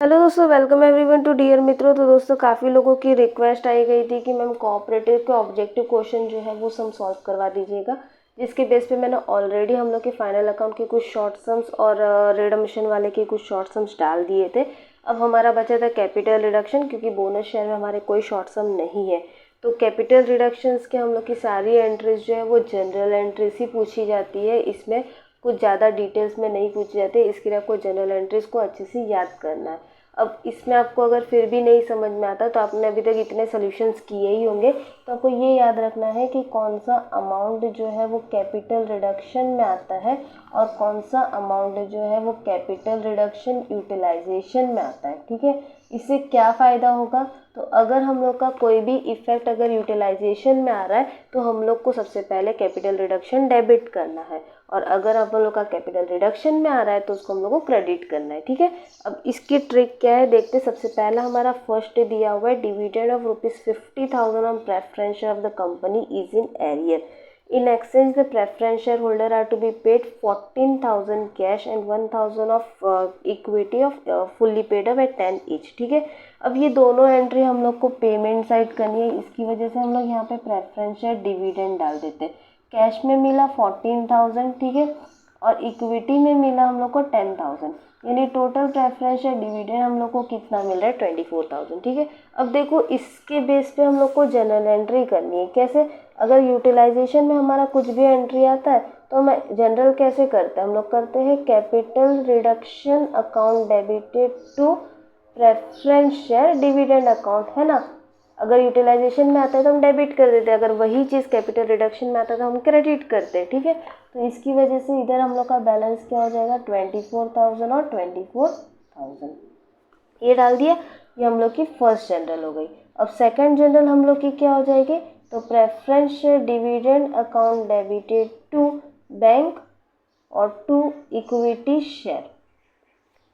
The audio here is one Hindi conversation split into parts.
हेलो दोस्तों, वेलकम एवरीवन टू डियर मित्रों। तो दोस्तों काफ़ी लोगों की रिक्वेस्ट आई गई थी कि मैम कोऑपरेटिव के ऑब्जेक्टिव क्वेश्चन जो है वो सम सॉल्व करवा दीजिएगा, जिसके बेस पे मैंने ऑलरेडी हम लोग के फाइनल अकाउंट के कुछ शॉर्ट सम्स और रिडम्पशन वाले के कुछ शॉर्ट सम्स डाल दिए थे। अब हमारा बचा था कैपिटल रिडक्शन, क्योंकि बोनस शेयर में हमारे कोई शॉर्ट सम नहीं है। तो कैपिटल रिडक्शंस के हम लोग की सारी एंट्रीज जो है वो जनरल एंट्रीज ही पूछी जाती है। इसमें कुछ ज़्यादा डिटेल्स में नहीं पूछे जाते, इसके लिए आपको जनरल एंट्रीज को अच्छे से याद करना है। अब इसमें आपको अगर फिर भी नहीं समझ में आता तो आपने अभी तक इतने सॉल्यूशंस किए ही होंगे, तो आपको ये याद रखना है कि कौन सा अमाउंट जो है वो कैपिटल रिडक्शन में आता है और कौन सा अमाउंट जो है वो कैपिटल रिडक्शन यूटिलाइजेशन में आता है। ठीक है, इससे क्या फ़ायदा होगा? तो अगर हम लोग का कोई भी इफेक्ट अगर यूटिलाइजेशन में आ रहा है तो हम लोग को सबसे पहले कैपिटल रिडक्शन डेबिट करना है, और अगर हम लोग का कैपिटल रिडक्शन में आ रहा है तो उसको हम लोग को क्रेडिट करना है। ठीक है, अब इसकी ट्रिक क्या है देखते। सबसे पहला हमारा फर्स्ट दिया हुआ है, dividend of ₹50,000 on preference share of the company is in arrear. In exchange, the preference shareholder are to be paid 14,000 cash and 1,000 of equity of fully paid up at 10 each। ठीक है, अब ये दोनों एंट्री हम लोग को पेमेंट साइड करनी है, इसकी वजह से हम लोग यहाँ पे प्रेफरेंस शेयर डिविडेंड डाल देते हैं। कैश में मिला 14,000, ठीक है, और इक्विटी में मिला हम लोग को 10,000, यानी टोटल प्रेफरेंस या डिविडेंड हम लोग को कितना मिल रहा है? 24,000। ठीक है, अब देखो इसके बेस पे हम लोग को जनरल एंट्री करनी है। कैसे? अगर यूटिलाइजेशन में हमारा कुछ भी एंट्री आता है तो हम जनरल कैसे करते हैं? हम लोग करते हैं capital reduction account debited to preference share dividend account, है ना। अगर यूटिलाइजेशन में आता है तो हम डेबिट कर देते हैं, अगर वही चीज़ कैपिटल रिडक्शन में आता है तो हम क्रेडिट करते हैं। ठीक है, तो इसकी वजह से इधर हम लोग का बैलेंस क्या हो जाएगा? 24,000 और 24,000 ये डाल दिया। ये हम लोग की फर्स्ट जनरल हो गई। अब सेकंड जनरल हम लोग की क्या हो जाएगी? तो preference share dividend account debited to bank और टू इक्विटी शेयर।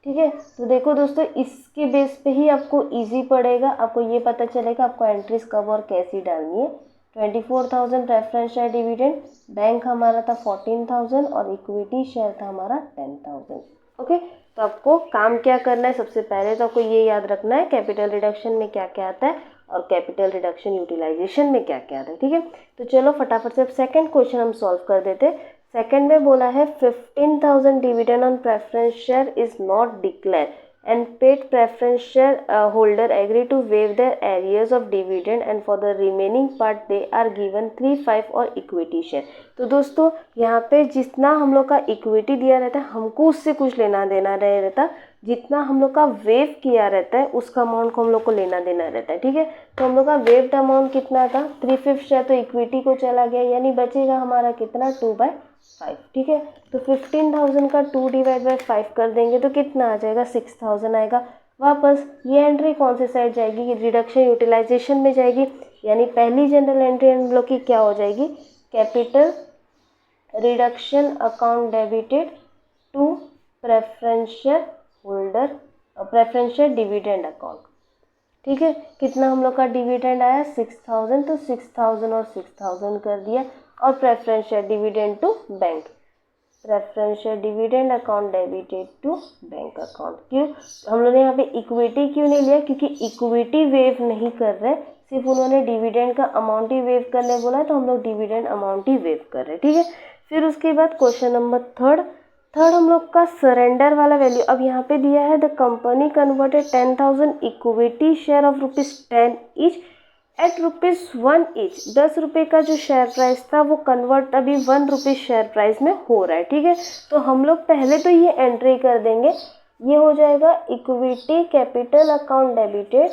ठीक है, तो देखो दोस्तों इसके बेस पे ही आपको इजी पड़ेगा, आपको ये पता चलेगा आपको एंट्रीज कब और कैसी डालनी है। 24,000 प्रेफरेंस शेयर डिविडेंड, बैंक हमारा था 14,000 और इक्विटी शेयर था हमारा 10,000। ओके, तो आपको काम क्या करना है? सबसे पहले तो आपको ये याद रखना है कैपिटल रिडक्शन में क्या क्या आता है और कैपिटल रिडक्शन यूटिलाइजेशन में क्या क्या आता है। ठीक है, तो चलो फटाफट से अब सेकेंड क्वेश्चन हम सॉल्व कर देते हैं। सेकंड में बोला है 15,000 dividend on preference share is not declare and paid preference share holder agree to waive their arrears of dividend and for the remaining part they are given 3, 5 और इक्विटी शेयर। तो दोस्तों यहाँ पे जितना हम लोग का इक्विटी दिया रहता है हमको उससे कुछ लेना देना नहीं रहता, जितना हम लोग का वेव किया रहता है उसका अमाउंट को हम लोग को लेना देना रहता है। ठीक है, तो हम लोग का वेव्ड अमाउंट कितना था? 3/5 शेयर, तो इक्विटी को चला गया, यानी बचेगा हमारा कितना? 2/5। ठीक है, तो 15,000 का 2 डिवाइड बाई 5 कर देंगे तो कितना आ जाएगा? 6,000 आएगा। वापस ये एंट्री कौन सी साइड जाएगी? रिडक्शन यूटिलाइजेशन में जाएगी, यानी पहली जनरल एंट्री हम लोग की क्या हो जाएगी? Capital reduction account debited to preference share holder, preference share dividend account. ठीक है, कितना हम लोग का डिविडेंड आया? 6,000, तो 6,000 और 6,000 कर दिया, और preference share dividend to bank, preference share dividend account debited to bank account. क्यों हम लोग ने यहाँ पे इक्विटी क्यों नहीं लिया? क्योंकि इक्विटी वेव नहीं कर रहे, सिर्फ उन्होंने डिविडेंड का अमाउंट ही वेव करने बोला है, तो हम लोग डिविडेंड अमाउंट ही वेव कर रहे हैं। ठीक है, फिर उसके बाद क्वेश्चन नंबर थर्ड हम लोग का सरेंडर वाला वैल्यू। अब यहाँ पे दिया है the company converted 10,000 equity share of ₹10 each eight ₹1 each. 10 रुपये का जो शेयर प्राइस था वो कन्वर्ट अभी ₹1 शेयर प्राइस में हो रहा है। ठीक है, तो हम लोग पहले तो ये एंट्री कर देंगे, ये हो जाएगा equity capital account debited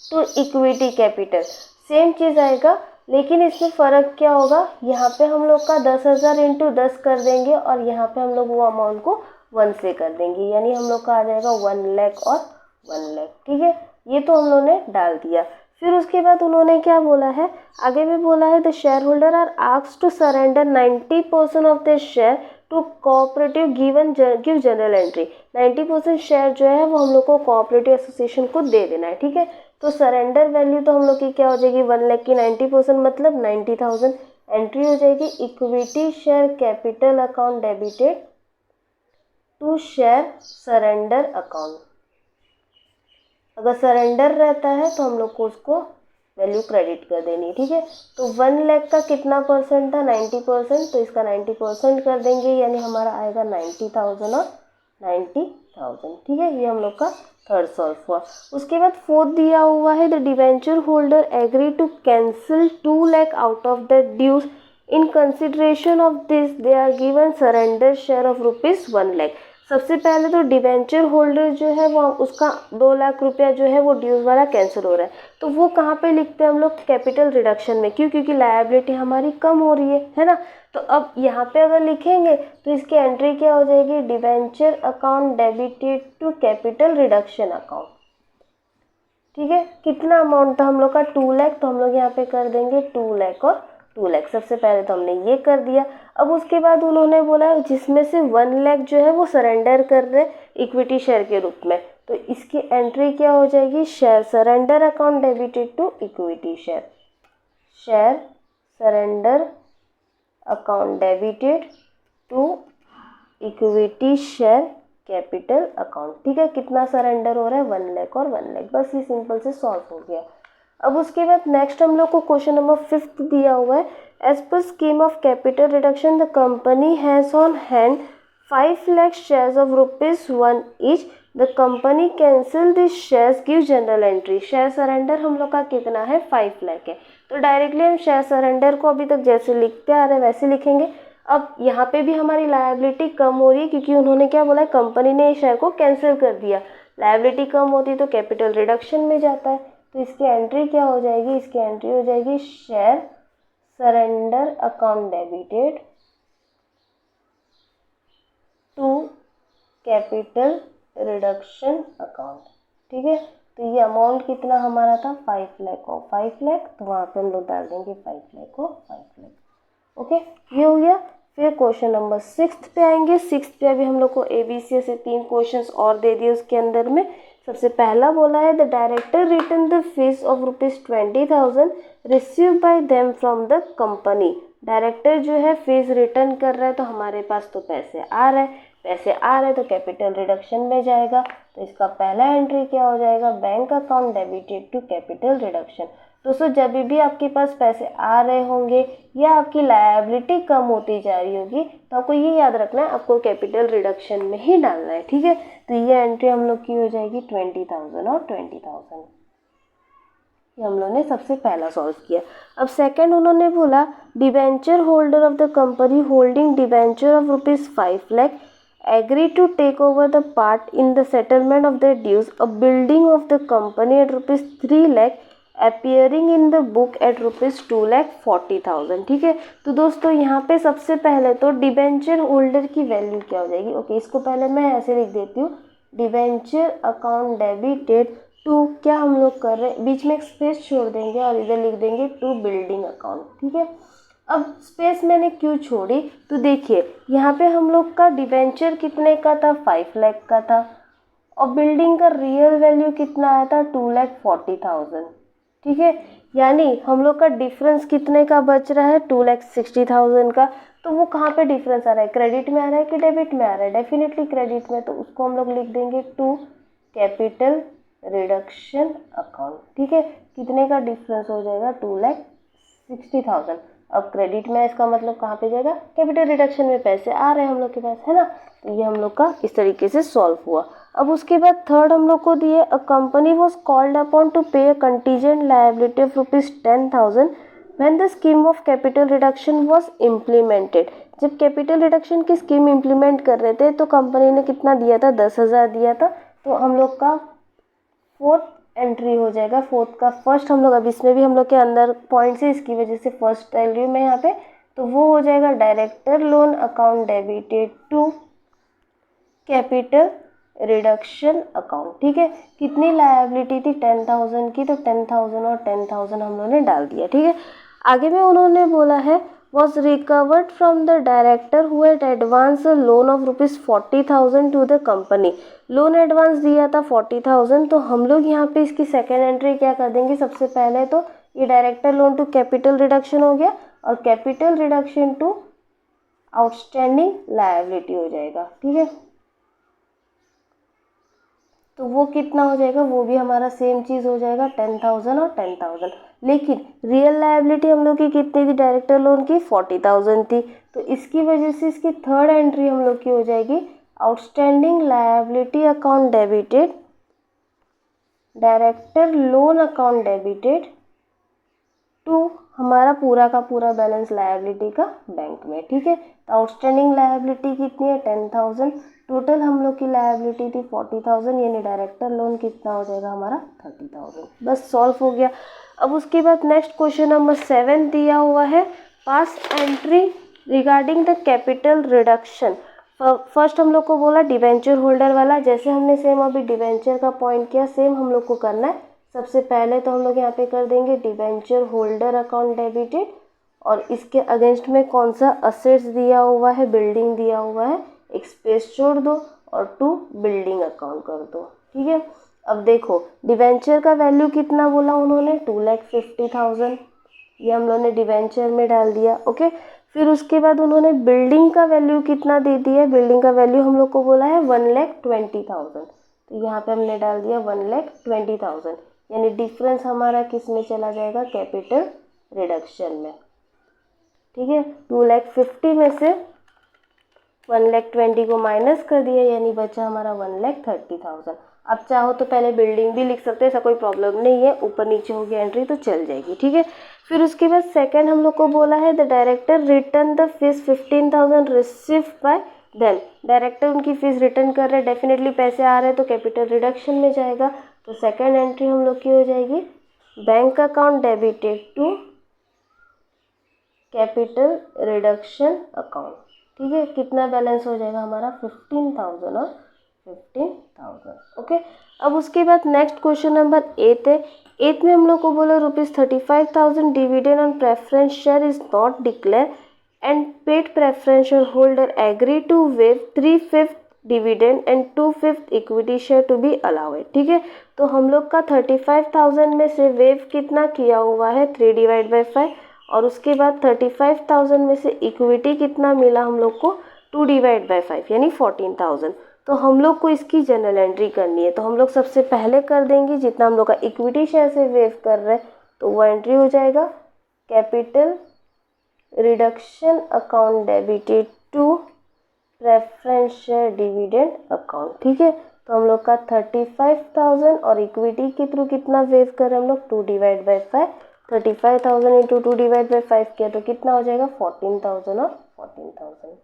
to equity capital, same चीज़ आएगा, लेकिन इसमें फ़र्क क्या होगा? यहाँ पे हम लोग का 10,000 इंटू 10 कर देंगे और यहाँ पे हम लोग वो अमाउंट को 1 से कर देंगे, यानी हम लोग का आ जाएगा 1 लाख और 1 लाख। ठीक है, ये तो हम लोगों ने डाल दिया। फिर उसके बाद उन्होंने क्या बोला है? आगे में बोला है the share holder are asked to surrender 90% of the share to cooperative give general entry. 90% share जो है वो हम लोग को कोऑपरेटिव एसोसिएशन को दे देना है। ठीक है, तो सरेंडर वैल्यू तो हम लोग की क्या हो जाएगी? 1 लाख की 90% मतलब 90,000। एंट्री हो जाएगी equity share capital account debited to share surrender account. अगर सरेंडर रहता है तो हम लोग को उसको वैल्यू क्रेडिट कर देनी है, ठीक है। तो 1 लाख का कितना परसेंट था, 90%, तो इसका 90% कर देंगे, यानी हमारा आएगा 90,000 और 90,000, ठीक है। ये हम लोग का थर्ड सॉल्व हुआ। उसके बाद फोर्थ दिया हुआ है, the debenture holder agree to cancel 2 lakh out of the dues in consideration of this they are given surrender share of ₹1 lakh. सबसे पहले तो डिवेंचर होल्डर जो है वो उसका 2 लाख रुपया जो है वो ड्यूज वाला कैंसिल हो रहा है, तो वो कहाँ पे लिखते हैं हम लोग, कैपिटल रिडक्शन में। क्यों, क्योंकि लायबिलिटी हमारी कम हो रही है ना। तो अब यहाँ पे अगर लिखेंगे तो इसकी एंट्री क्या हो जाएगी, debenture account debited to capital reduction account, ठीक है। कितना अमाउंट था हम लोग का, 2 लाख, तो हम लोग यहाँ पे कर देंगे 2 लाख और 2 लाख। सबसे पहले तो हमने ये कर दिया। अब उसके बाद उन्होंने बोला जिसमें से 1 लाख जो है वो सरेंडर कर रहे इक्विटी शेयर के रूप में, तो इसकी एंट्री क्या हो जाएगी, share surrender account debited to equity share, share surrender account debited to equity share capital account, ठीक है। कितना सरेंडर हो रहा है, 1 लाख और 1 लाख, बस ये सिंपल से सॉल्व हो गया। अब उसके बाद नेक्स्ट हम लोग को क्वेश्चन नंबर 5 दिया हुआ है, as per scheme of capital reduction the company has on hand 5 lakh shares of ₹1 each, the company cancel this shares give general entry. Share surrender हम लोग का कितना है, 5 लाख है, तो डायरेक्टली हम शेयर सरेंडर को अभी तक जैसे लिखते आ रहे हैं वैसे लिखेंगे। अब यहाँ पे भी हमारी लायबिलिटी कम हो रही है, क्योंकि उन्होंने क्या बोला है, कंपनी ने शेयर को कैंसिल कर दिया। लायबिलिटी कम होती है तो कैपिटल रिडक्शन में जाता है, तो इसकी एंट्री क्या हो जाएगी, इसकी एंट्री हो जाएगी share surrender account debited to capital reduction account, ठीक है। तो ये अमाउंट कितना हमारा था, 5 लाख और 5 लाख, तो वहाँ पे हम लोग डाल देंगे 5 लाख और 5 लाख, ओके। ये हो गया। फिर क्वेश्चन नंबर 6 पे आएंगे। 6 पे अभी हम लोग को ABC से 3 क्वेश्चंस और दे दिए उसके अंदर में। सबसे पहला बोला है, the director return the fees of ₹20,000 receive by them from the company. Director जो है फीस रिटर्न कर रहा है, तो हमारे पास तो पैसे आ रहे हैं, पैसे आ रहे तो कैपिटल रिडक्शन में जाएगा, तो इसका पहला एंट्री क्या हो जाएगा, bank account debited to capital reduction. दोस्तों जब भी आपके पास पैसे आ रहे होंगे या आपकी लायबिलिटी कम होती जा रही होगी, तो आपको ये याद रखना है, आपको कैपिटल रिडक्शन में ही डालना है, ठीक है। तो ये एंट्री हम लोग की हो जाएगी 20,000 और 20,000। ये हम लोग ने सबसे पहला सॉल्व किया। अब सेकंड उन्होंने बोला, debenture holder of the company holding debenture of ₹5 lakh agree to take over the part in the settlement of their dues, a building of the company at ₹3 lakh appearing in the book at ₹2,40,000, ठीक है। तो दोस्तों यहाँ पे सबसे पहले तो डिबेंचर होल्डर की वैल्यू क्या हो जाएगी, ओके इसको पहले मैं ऐसे लिख देती हूँ, डिबेंचर अकाउंट डेबिटेड टू, क्या हम लोग कर रहे हैं, बीच में एक स्पेस छोड़ देंगे और इधर लिख देंगे टू बिल्डिंग अकाउंट, ठीक है। अब स्पेस मैंने क्यों छोड़ी, तो देखिए यहाँ पे हम लोग का डिबेंचर कितने का था, 5 लाख का था, और बिल्डिंग का रियल वैल्यू कितना आया था, 2,40,000, ठीक है। यानी हम लोग का डिफरेंस कितने का बच रहा है, 2,60,000 का। तो वो कहाँ पे डिफरेंस आ रहा है, क्रेडिट में आ रहा है कि डेबिट में आ रहा है, डेफिनेटली क्रेडिट में, तो उसको हम लोग लिख देंगे टू कैपिटल रिडक्शन अकाउंट, ठीक है। कितने का डिफरेंस हो जाएगा, 2,60,000। अब क्रेडिट में इसका मतलब कहाँ पे जाएगा, कैपिटल रिडक्शन में पैसे आ रहे हैं हम लोग के पास, है ना। तो ये हम लोग का इस तरीके से सॉल्व हुआ। अब उसके बाद थर्ड हम लोग को दिए, a company was called upon to pay a contingent liability of ₹10,000 when the scheme of capital reduction was implemented. जब कैपिटल रिडक्शन की स्कीम इम्प्लीमेंट कर रहे थे तो कंपनी ने कितना दिया था, 10,000 दिया था। तो हम लोग का फोर्थ एंट्री हो जाएगा, फोर्थ का फर्स्ट हम लोग, अब इसमें भी हम लोग के अंदर पॉइंट्स है, इसकी वजह से फर्स्ट डाल रही हूँ मैं यहाँ पे, तो वो हो जाएगा director loan account debited to capital reduction account, ठीक है। कितनी लायबिलिटी थी, 10,000 की, तो 10,000 और 10,000 हम लोगों ने डाल दिया, ठीक है। आगे में उन्होंने बोला है, was recovered from the director who had advanced a loan of ₹40,000 to the company। Loan advance दिया था 40,000, तो हम लोग यहाँ पे इसकी सेकेंड एंट्री क्या कर देंगे, सबसे पहले तो ये director loan to capital reduction हो गया, और capital reduction to outstanding liability हो जाएगा, ठीक है। तो वो कितना हो जाएगा, वो भी हमारा सेम चीज़ हो जाएगा 10,000 और 10,000। लेकिन रियल लायबिलिटी हम लोग की कितनी थी डायरेक्टर लोन की, 40,000 थी। तो इसकी वजह से इसकी थर्ड एंट्री हम लोग की हो जाएगी outstanding liability account debited, director loan account debited to हमारा पूरा का पूरा बैलेंस लायबिलिटी का बैंक में। ठीक है, तो आउटस्टैंडिंग लायबिलिटी कितनी है 10,000, टोटल हम लोग की लायबिलिटी थी 40,000, यानी डायरेक्टर लोन कितना हो जाएगा हमारा 30,000। बस सॉल्व हो गया। अब उसके बाद नेक्स्ट क्वेश्चन नंबर 7 दिया हुआ है, pass entry regarding the capital reduction. First हम लोग को बोला डिवेंचर होल्डर वाला, जैसे हमने सेम अभी डिवेंचर का पॉइंट किया सेम हम लोग को करना है। सबसे पहले तो हम लोग यहाँ पे कर देंगे डिवेंचर होल्डर अकाउंट डेबिटेड, और इसके अगेंस्ट में कौन सा असेट्स दिया हुआ है, बिल्डिंग दिया हुआ है, एक स्पेस छोड़ दो और 2 बिल्डिंग अकाउंट कर दो। ठीक है, अब देखो डिवेंचर का वैल्यू कितना बोला उन्होंने 2,50,000, ये हम लोगों ने डिवेंचर में डाल दिया। ओके, फिर उसके बाद उन्होंने बिल्डिंग का वैल्यू कितना दे दिया है, बिल्डिंग का वैल्यू हम लोग को बोला है 1,20,000, तो यहाँ पे हमने डाल दिया 1,20,000, यानी डिफरेंस हमारा किस में चला जाएगा, कैपिटल रिडक्शन में। ठीक है, 2,50,000 में से 1,20,000 को माइनस कर दिया, यानी बचा हमारा 1,30,000। आप चाहो तो पहले बिल्डिंग भी लिख सकते हैं, ऐसा कोई प्रॉब्लम नहीं है, ऊपर नीचे हो गया एंट्री तो चल जाएगी। ठीक है, फिर उसके बाद सेकंड हम लोग को बोला है the director return the fees 15,000 receive by them, director उनकी फीस रिटर्न कर रहे हैं, डेफिनेटली पैसे आ रहे हैं तो कैपिटल रिडक्शन में जाएगा। तो सेकंड एंट्री हम लोग की हो जाएगी bank account debited to capital reduction account. ठीक है, कितना बैलेंस हो जाएगा हमारा 15,000 और 15,000। ओके, अब उसके बाद नेक्स्ट क्वेश्चन नंबर 8 है। 8 में हम लोग को बोला ₹35,000 dividend on preference share is not declare and paid preferential holder agree to waive 3/5 dividend and 2/5 equity share to be allowed. ठीक है, तो हम लोग का 35,000 में से वेव कितना किया हुआ है 3/5, और उसके बाद 35,000 में से इक्विटी कितना मिला हम लोग को 2/5, यानी 14,000। तो हम लोग को इसकी जनरल एंट्री करनी है, तो हम लोग सबसे पहले कर देंगे जितना हम लोग का इक्विटी शेयर से वेव कर रहे हैं, तो वो एंट्री हो जाएगा capital reduction account debited to preference share dividend account. ठीक है, तो हम लोग का 35,000 और इक्विटी के थ्रू कितना वेव कर रहे हैं हम लोग 2/5, 35,000 इंटू 2/5 किया तो कितना हो जाएगा 14,000 और 14,000।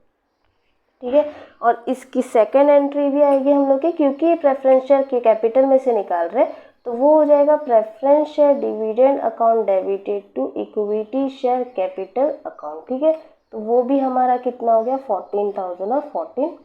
ठीक है, और इसकी सेकंड एंट्री भी आएगी हम लोग के, क्योंकि ये प्रेफरेंस शेयर के कैपिटल में से निकाल रहे हैं, तो वो हो जाएगा preference share dividend account debited to equity share capital account. ठीक है, तो वो भी हमारा कितना हो गया 14,000 और 14,000।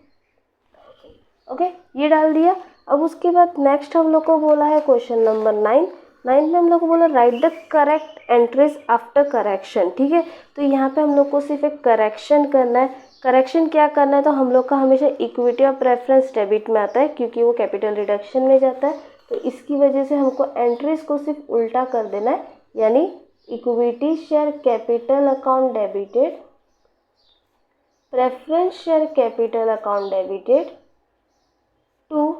ओके, ये डाल दिया। अब उसके बाद नेक्स्ट हम लोग को बोला है क्वेश्चन नंबर 9 में हम लोग को बोला right the correct entries after correction. ठीक है, तो यहाँ पे हम लोग को सिर्फ एक करेक्शन करना है। करेक्शन क्या करना है, तो हम लोग का हमेशा इक्विटी और प्रेफरेंस डेबिट में आता है, क्योंकि वो कैपिटल रिडक्शन में जाता है, तो इसकी वजह से हमको एंट्रीज को सिर्फ उल्टा कर देना है, यानी equity share capital account debited, preference share capital account debited to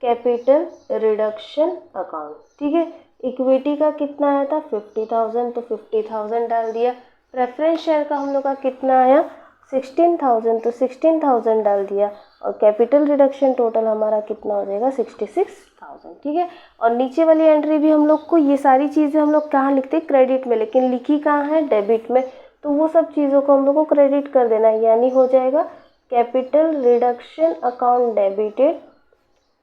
capital reduction account. ठीक है, इक्विटी का कितना आया था 50,000, तो 50,000 डाल दिया। प्रेफरेंस शेयर का हम लोग का कितना आया 16,000, तो 16,000 डाल दिया, और कैपिटल रिडक्शन टोटल हमारा कितना हो जाएगा 66,000। ठीक है, और नीचे वाली एंट्री भी हम लोग को, ये सारी चीज़ें हम लोग कहाँ लिखते हैं क्रेडिट में, लेकिन लिखी कहाँ है डेबिट में, तो वो सब चीज़ों को हम लोग को क्रेडिट कर देना है, यानी हो जाएगा capital reduction account debited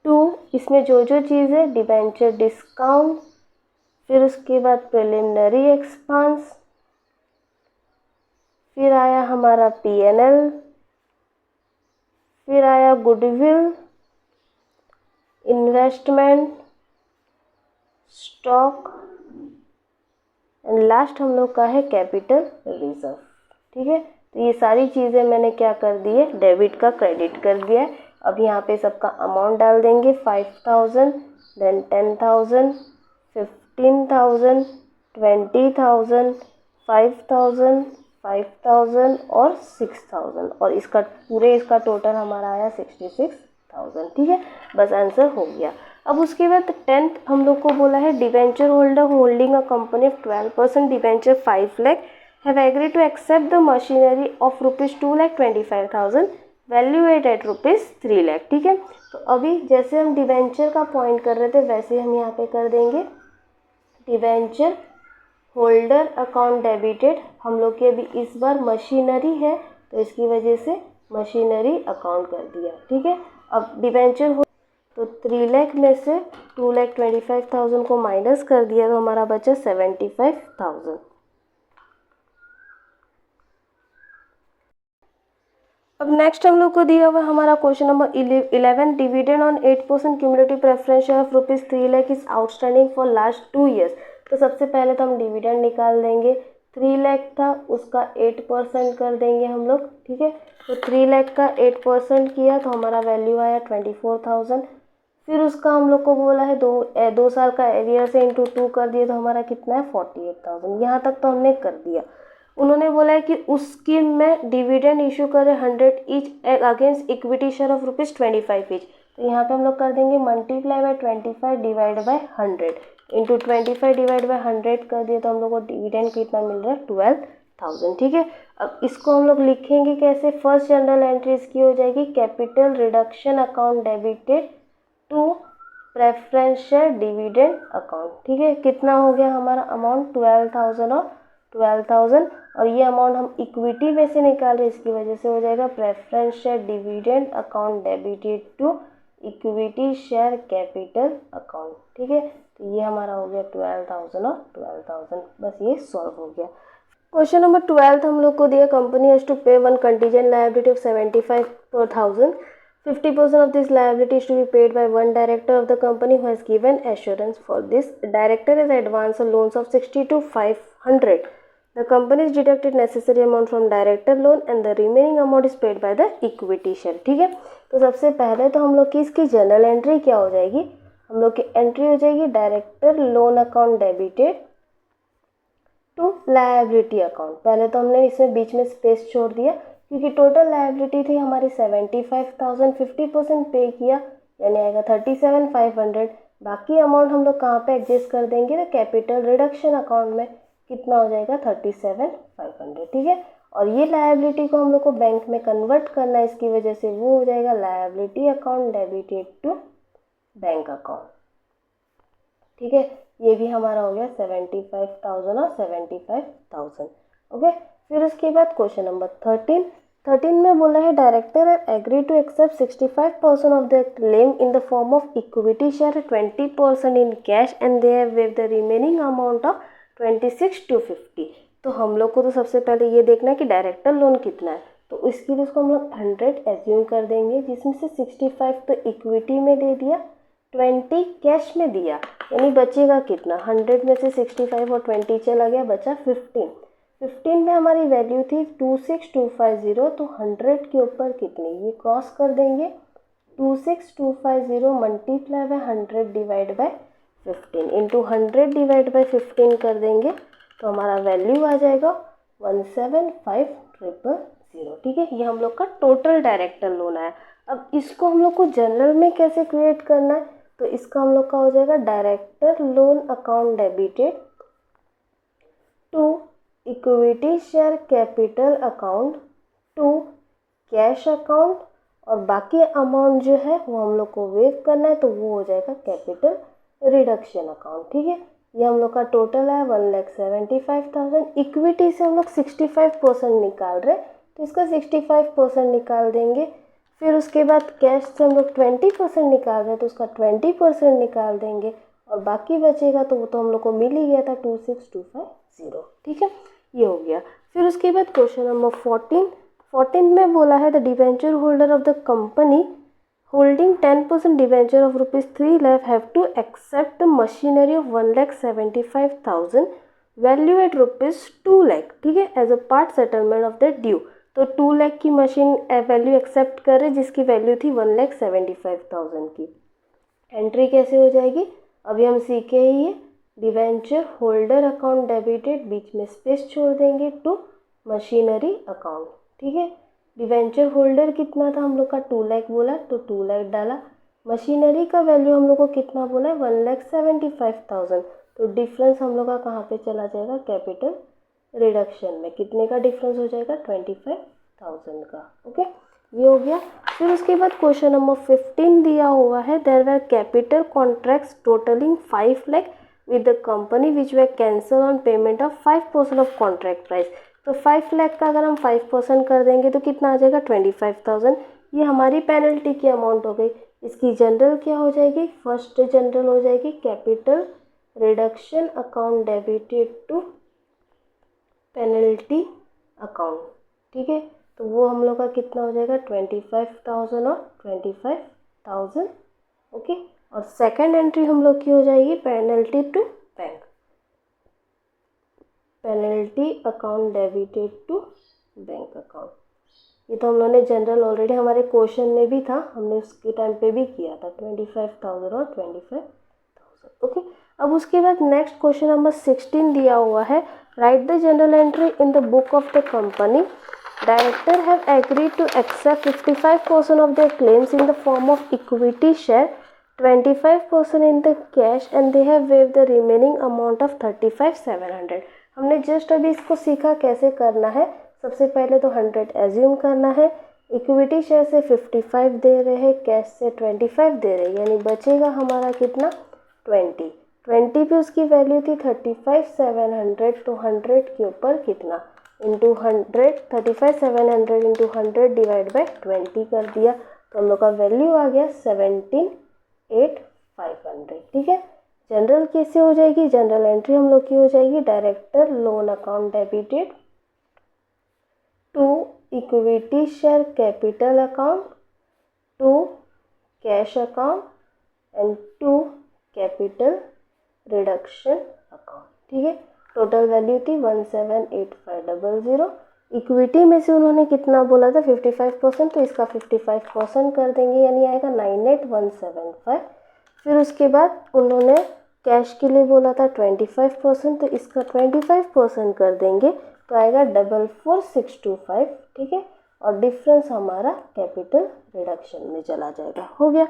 to, इसमें जो जो चीज़ है डिबेंचर डिस्काउंट, फिर उसके बाद प्रिलिमिनरी एक्सपेंस, फिर आया हमारा P&L, फिर आया goodwill, investment, stock, and last हम लोग का है कैपिटल रिजर्व। ठीक है, तो ये सारी चीज़ें मैंने क्या कर दी है डेबिट का क्रेडिट कर दिया है। अब यहाँ पे सबका अमाउंट डाल देंगे 5,000, देन 10,000, 15,000, 20,000, 5,000, 5,000 और 6,000, और इसका टोटल हमारा आया 66,000। ठीक है, बस आंसर हो गया। अब उसके बाद 10th हम लोग को बोला है debenture holder holding a company of 12% debenture 5 lakh have agree to accept the machinery of ₹2,25,000 valuate at ₹3 lakh. ठीक है, तो अभी जैसे हम डिवेंचर का पॉइंट कर रहे थे वैसे हम यहाँ पे कर देंगे डिवेंचर होल्डर अकाउंट डेबिटेड। हम लोग की अभी इस बार मशीनरी है तो इसकी वजह से मशीनरी अकाउंट कर दिया। ठीक है, अब डिवेंचर हो तो 3 लाख में से 2,25,000 को माइनस कर दिया तो हमारा बचा 75,000। अब नेक्स्ट हम लोग को दिया हुआ हमारा question number 11 dividend on 8% cumulative preference share of ₹3 lakh is outstanding for last 2 years. तो सबसे पहले तो हम डिविडेंड निकाल देंगे। 3 लाख था उसका 8% कर देंगे हम लोग। ठीक है, तो 3 लाख का 8% किया तो हमारा वैल्यू आया 24,000। फिर उसका हम लोग को बोला है 2 साल का एरियर से इंटू 2 कर दिया तो हमारा कितना है 48,000। यहाँ तक तो हमने कर दिया। उन्होंने बोला है कि उस स्कीम में डिविडेंड इशू करें 100 each against equity share of ₹25 each. तो यहाँ पे हम लोग कर देंगे multiply by 25 divide by 100 into 25 divide by 100 कर दिया तो हम लोग को डिविडेंड कितना मिल रहा है 12,000। ठीक है, अब इसको हम लोग लिखेंगे कैसे। फर्स्ट जनरल एंट्री इसकी हो जाएगी capital reduction account debited to preference share dividend account. ठीक है, कितना हो गया हमारा अमाउंट 12,000 और 12,000 और ये अमाउंट हम इक्विटी में से निकाल रहे हैं इसकी वजह से हो जाएगा preference share dividend account debited to equity share capital account. ठीक है, तो ये हमारा हो गया 12,000 और 12,000। बस ये सॉल्व हो गया। क्वेश्चन नंबर 12 हम लोग को दिया कंपनी हैज टू पे one contingent liability of 75,000। 50% of this liability is to be paid by one director of the company who has given assurance for this. Director has advanced loans of 60 to 500. The company is deducted necessary amount from director loan and the remaining amount is paid by the equity share. ठीक है, तो सबसे पहले तो हम लोग की इसकी जनरल एंट्री क्या हो जाएगी। हम लोग की एंट्री हो जाएगी director loan account debited to liability account. पहले तो हमने इसमें बीच में स्पेस छोड़ दिया क्योंकि टोटल लायबिलिटी थी हमारी 75,000। 50% पे किया यानी आएगा 37,500। बाकी अमाउंट हम लोग कहाँ पे एडजस्ट कर देंगे तो कैपिटल रिडक्शन अकाउंट में कितना हो जाएगा 37,500। ठीक है, और ये लायबिलिटी को हम लोग को बैंक में कन्वर्ट करना है इसकी वजह से वो हो जाएगा liability account debited to bank account. ठीक है, ये भी हमारा हो गया 75,000 और 75,000। ओके, फिर उसके बाद क्वेश्चन नंबर 13 में बोला है director have agree to accept 65% of the claim in the form of equity share 20% in cash and they have waive the remaining amount of 26 to 50। तो हम लोग को तो सबसे पहले ये देखना है कि डायरेक्टर लोन कितना है। तो इसके लिए उसको हम लोग 100 एज्यूम कर देंगे जिसमें से 65 तो इक्विटी में दे दिया 20 कैश में दिया यानी बचेगा कितना 100 में से 65 और 20 चला गया बचा 15 में हमारी वैल्यू थी 26,250। तो 100 के ऊपर कितनी ये क्रॉस कर देंगे 26,250 multiply by 100 divide by 15 into 100 divide by 15 कर देंगे तो हमारा वैल्यू आ जाएगा 175,000। ठीक है, ये हम लोग का टोटल डायरेक्टर लोन आया। अब इसको हम लोग को जनरल में कैसे क्रिएट करना है तो इसका हम लोग का हो जाएगा director loan account debited to equity share capital account to cash account और बाकी अमाउंट जो है वो हम लोग को वेव करना है तो वो हो जाएगा कैपिटल रिडक्शन अकाउंट। ठीक है, ये हम लोग का टोटल है 1,75,000। इक्विटी से हम लोग 65% निकाल रहे तो इसका 65% निकाल देंगे। फिर उसके बाद कैश से हम लोग 20% निकाल रहे तो उसका 20% निकाल देंगे और बाकी बचेगा तो वो तो हम लोग को मिल ही गया था 26,250। ठीक है, ये हो गया। फिर उसके बाद क्वेश्चन नंबर 14 में बोला है the debenture holder of the company holding 10% debenture of ₹3 lakh have to accept the machinery of 1,75,000 value at ₹2 lakh। ठीक है, as a part settlement of the due. तो 2 लाख की मशीन वैल्यू एक्सेप्ट कर रहे जिसकी वैल्यू थी 1,75,000 की। एंट्री कैसे हो जाएगी अभी हम सीखे ही है। डिवेंचर होल्डर अकाउंट डेबिटेड बीच में स्पेस छोड़ देंगे टू मशीनरी अकाउंट। ठीक है, डिवेंचर होल्डर कितना था हम लोग का 2 लाख बोला तो 2 लाख डाला मशीनरी का वैल्यू हम लोग को कितना बोला है 1,75,000, तो डिफरेंस हम लोग का कहाँ पे चला जाएगा कैपिटल रिडक्शन में, कितने का डिफरेंस हो जाएगा 25,000 का। ओके, ये हो गया। फिर उसके बाद क्वेश्चन नंबर 15 दिया हुआ है, there were capital contracts totalling 5 lakh with the company which were cancel on payment of 5% of contract price. तो 5 लाख का अगर हम 5% कर देंगे तो कितना आ जाएगा 25,000। ये हमारी पेनल्टी की अमाउंट हो गई। इसकी जनरल क्या हो जाएगी, फर्स्ट जनरल हो जाएगी capital reduction account debited to penalty account. ठीक है, तो वो हम लोग का कितना हो जाएगा 25,000 और 25,000। ओके, और सेकंड एंट्री हम लोग की हो जाएगी penalty to bank, penalty account debited to bank account. ये तो हम लोगों ने जनरल ऑलरेडी हमारे क्वेश्चन में भी था, हमने उसके टाइम पे भी किया था 25,000 और 25,000। ओके, अब उसके बाद नेक्स्ट क्वेश्चन नंबर 16 दिया हुआ है, write the journal entry in the book of the company, director have agreed to accept 55% of their claims in the form of equity share, 25% in the cash and they have waived the remaining amount of 35,700। हमने जस्ट अभी इसको सीखा कैसे करना है। सबसे पहले तो 100 एज्यूम करना है, इक्विटी शेयर से 55 दे रहे हैं, कैश से 25 दे रहे हैं, यानी बचेगा हमारा कितना 20 पे उसकी वैल्यू थी 35,700, तो 100 के ऊपर कितना इंटू 100, 35,700 इंटू 100 डिवाइड बाई 20 कर दिया, तो हम लोग का वैल्यू आ गया 17,8,500। ठीक है, जनरल कैसे हो जाएगी, जनरल एंट्री हम लोग की हो जाएगी director loan account debited to equity share capital account to cash account and to capital reduction account. ठीक है, टोटल वैल्यू थी 17,8,500। इक्विटी में से उन्होंने कितना बोला था 55%, तो इसका 55% कर देंगे, यानी आएगा 98,175। फिर उसके बाद उन्होंने कैश के लिए बोला था 25%, तो इसका 25% कर देंगे, तो आएगा 44,625। ठीक है, और डिफरेंस हमारा कैपिटल रिडक्शन में चला जाएगा। हो गया।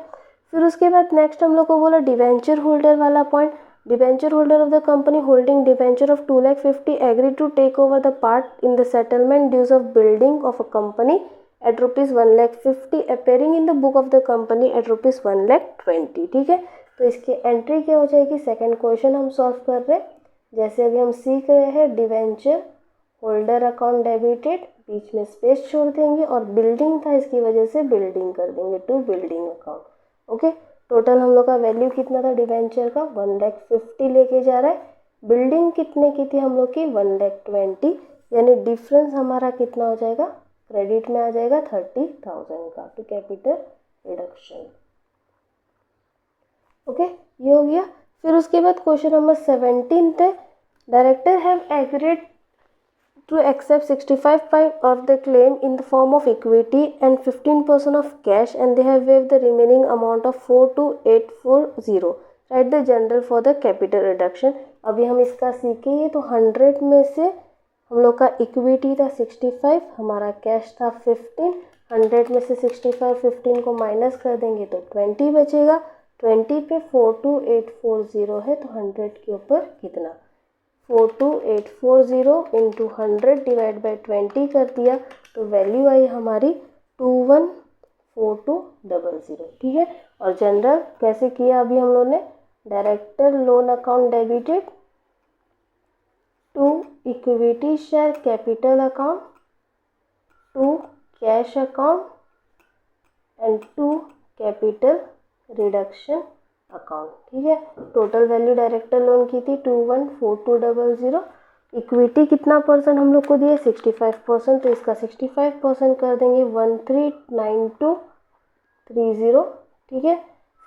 फिर उसके बाद नेक्स्ट हम लोग को बोला डिबेंचर होल्डर वाला point, debenture holder of the company holding debenture of 2,50,000 agree to take over the part in the settlement dues of building of a company at ₹1,50,000 appearing in the book of the company at ₹1,20,000। ठीक है, तो इसकी एंट्री क्या हो जाएगी, सेकंड क्वेश्चन हम सॉल्व कर रहे हैं। जैसे अभी हम सीख रहे हैं डिबेंचर होल्डर अकाउंट डेबिटेड, बीच में स्पेस छोड़ देंगे, और बिल्डिंग था इसकी वजह से बिल्डिंग कर देंगे to building account. Okay, total हम लोग का वैल्यू कितना था डिबेंचर का 1,50,000 लेके जा रहा है, बिल्डिंग कितने की थी हम लोग की 1,20,000, यानी डिफरेंस हमारा कितना हो जाएगा क्रेडिट में आ जाएगा 30,000 का टू कैपिटल रिडक्शन। ओके, ये हो गया। फिर उसके बाद क्वेश्चन नंबर 17 थे, director have agreed to accept 65% of the claim in the form of equity and 15% of cash, and they have waived the remaining amount of 42,840. Write the general for the capital reduction. अभी हम इसका सीखेंगे, तो 100 में से हम लोग का इक्विटी था 65, हमारा कैश था 15, 100 में से 65 15 को माइनस कर देंगे तो 20 बचेगा, 20 पे 42,840 है, तो 100 के ऊपर कितना 42,840 इंटू 100 डिवाइड बाई 20 कर दिया, तो वैल्यू आई हमारी 214200। ठीक है, और जनरल कैसे किया अभी हम लोग ने, director loan account debited to equity share capital account to cash account and to capital reduction account. ठीक है, टोटल वैल्यू डायरेक्टर लोन की थी 214200, इक्विटी कितना परसेंट हम लोग को दिए 65%, तो इसका 65% कर देंगे 139230। ठीक है,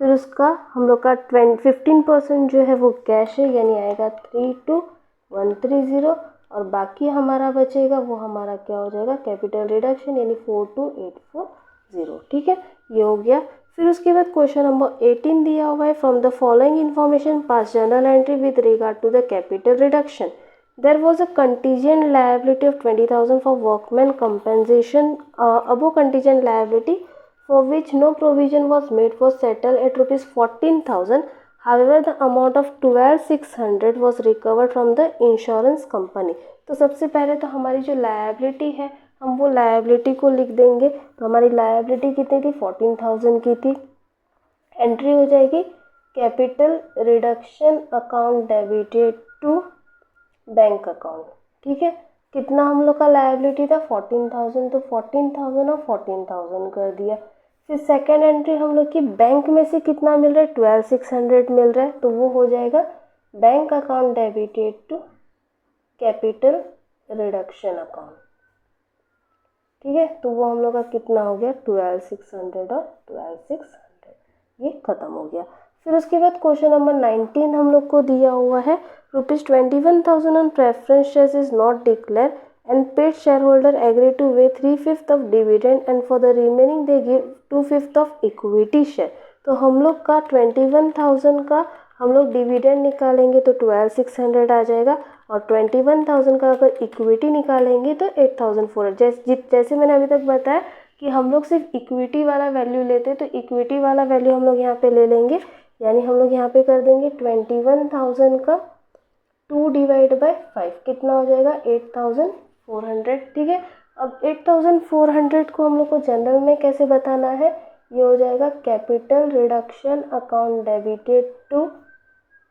फिर उसका हम लोग का 15% जो है वो कैश है, यानी आएगा 32,130, और बाकी हमारा बचेगा वो हमारा क्या हो जाएगा कैपिटल रिडक्शन, यानी 42,840। ठीक है, ये हो गया। फिर उसके बाद क्वेश्चन नंबर 18 दिया हुआ है, from the following information pass journal entry with regard to the capital reduction, there was a contingent liability of 20,000 for workman compensation, above contingent liability for which no provision was made for settle at rupees 14,000. However, the amount of 12,600 was recovered from the insurance company. तो सबसे पहले तो हमारी जो लायबिलिटी है हम वो लायबिलिटी को लिख देंगे। तो हमारी लायबिलिटी कितनी थी, 14,000 की थी। एंट्री हो जाएगी capital reduction account debited to bank account. ठीक है, कितना हम लोग का लायबिलिटी था, 14,000, तो 14,000 और 14,000 कर दिया। फिर सेकेंड एंट्री हम लोग की बैंक में से कितना मिल रहा है, 12,600 मिल रहा है, तो वो हो जाएगा bank account debited to capital reduction account. ठीक है, तो वो हम लोग का कितना हो गया, 12,600 और 12,600, ये खत्म हो गया। फिर उसके बाद क्वेश्चन नंबर 19 हम लोग को दिया हुआ है, ₹21,000 on preference shares is not declare and paid shareholder agree to pay 3/5 of dividend and for the remaining they give 2/5 of equity share। तो हम लोग का 21,000 का हम लोग डिविडेंड निकालेंगे तो 12,600 आ जाएगा, और 21,000 का अगर इक्विटी निकालेंगे तो 8,400। जैसे मैंने अभी तक बताया कि हम लोग सिर्फ इक्विटी वाला वैल्यू लेते हैं, तो इक्विटी वाला वैल्यू हम लोग यहाँ पे ले लेंगे, यानी हम लोग यहाँ पे कर देंगे 21,000 का 2 डिवाइड बाय 5 कितना हो जाएगा, 8,400। ठीक है, अब 8,400 को हम लोग को जनरल में कैसे बताना है, ये हो जाएगा capital reduction account debited to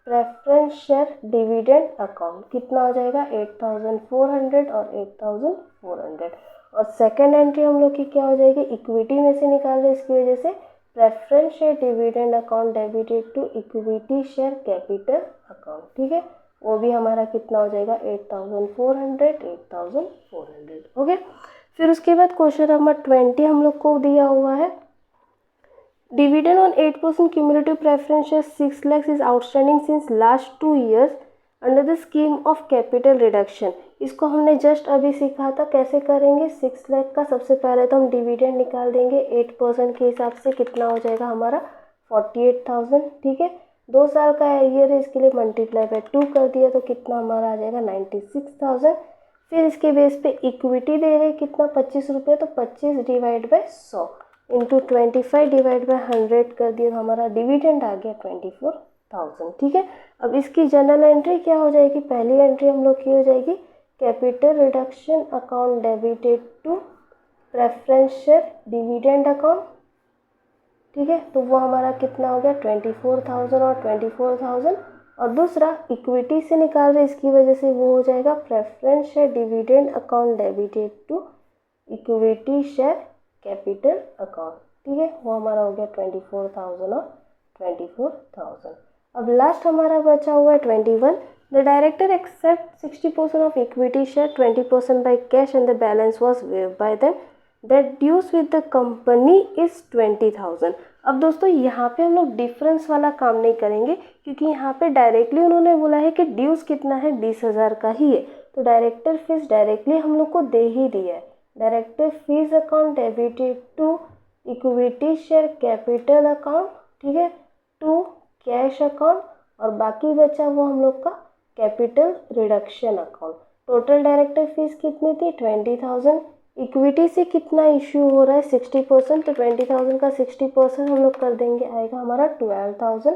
preference share dividend account. कितना हो जाएगा, 8,400 और 8,400। और सेकेंड एंट्री हम लोग की क्या हो जाएगी, इक्विटी में से निकाल रहे, इसकी वजह से preference share dividend account debited to equity share capital account. ठीक है, वो भी हमारा कितना हो जाएगा, 8,400 8,400। ओके, फिर उसके बाद क्वेश्चन नंबर 20 हम लोग को दिया हुआ है, dividend on 8% cumulative preference share 6 lakhs is outstanding since last 2 years under the scheme of capital reduction. इसको हमने जस्ट अभी सीखा था कैसे करेंगे। 6 लाख का सबसे पहले तो हम डिविडेंड निकाल देंगे, 8% के हिसाब से कितना हो जाएगा हमारा 48,000। ठीक है, 2 साल का ईयर है, इसके लिए मल्टीप्लाई बाय 2 कर दिया तो कितना हमारा आ जाएगा 96,000। फिर इसके बेस पे इक्विटी दे रहे कितना, 25 रुपये, तो 25 divide by 100 into 25 divide by 100 कर दिया तो हमारा डिविडेंड आ गया 24,000। ठीक है, अब इसकी जनरल एंट्री क्या हो जाएगी, पहली एंट्री हम लोग की हो जाएगी capital reduction account debited to preference share dividend account. ठीक है, तो वो हमारा कितना हो गया 24,000 और 24,000, और दूसरा इक्विटी से निकाल रहे इसकी वजह से वो हो जाएगा preference share dividend account debited to equity share capital account. ठीक है, वो हमारा हो गया 24,000 और 24,000। अब लास्ट हमारा बचा हुआ है 21, the director accept 60% of equity share 20% by cash and the balance was waived by them that dues with the company is 20,000। अब दोस्तों यहाँ पे हम लोग डिफरेंस वाला काम नहीं करेंगे, क्योंकि यहाँ पे डायरेक्टली उन्होंने बोला है कि ड्यूज कितना है, 20,000 का ही है, तो डायरेक्टर फीस डायरेक्टली हम लोग को दे ही दिया है। Director fees account debited to equity share capital account, ठीक है, टू कैश अकाउंट, और बाकी बचा वो हम लोग का capital reduction account. Total director fees कितनी थी, 20,000। इक्विटी से कितना इश्यू हो रहा है, 60%, तो 20,000 का 60% हम लोग कर देंगे, आएगा हमारा 12,000।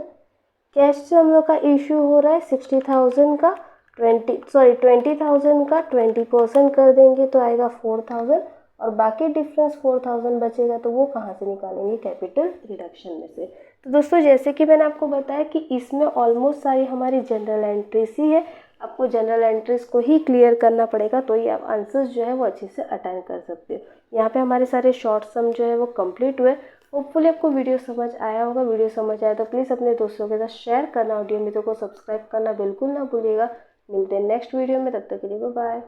कैश से हम लोग का इश्यू हो रहा है 60,000 का 20,000 का 20% कर देंगे तो आएगा 4,000, और बाकी डिफरेंस 4,000 बचेगा, तो वो कहाँ से निकालेंगे, कैपिटल रिडक्शन में से। तो दोस्तों जैसे कि मैंने आपको बताया कि इसमें ऑलमोस्ट सारी हमारी जनरल एंट्रीज ही है, आपको जनरल एंट्रीज को ही क्लियर करना पड़ेगा, तो ये आप आंसर्स जो है वो अच्छे से अटेंड कर सकते हो। यहाँ पे हमारे सारे शॉर्ट सम जो है वो कंप्लीट हुए। होपफुली आपको वीडियो समझ आया होगा। वीडियो समझ आया तो प्लीज़ अपने दोस्तों के साथ शेयर करना, ऑडियो मित्रों को सब्सक्राइब करना बिल्कुल ना भूलिएगा। मिलते हैं नेक्स्ट वीडियो में, तब तक के लिए बाय बाय।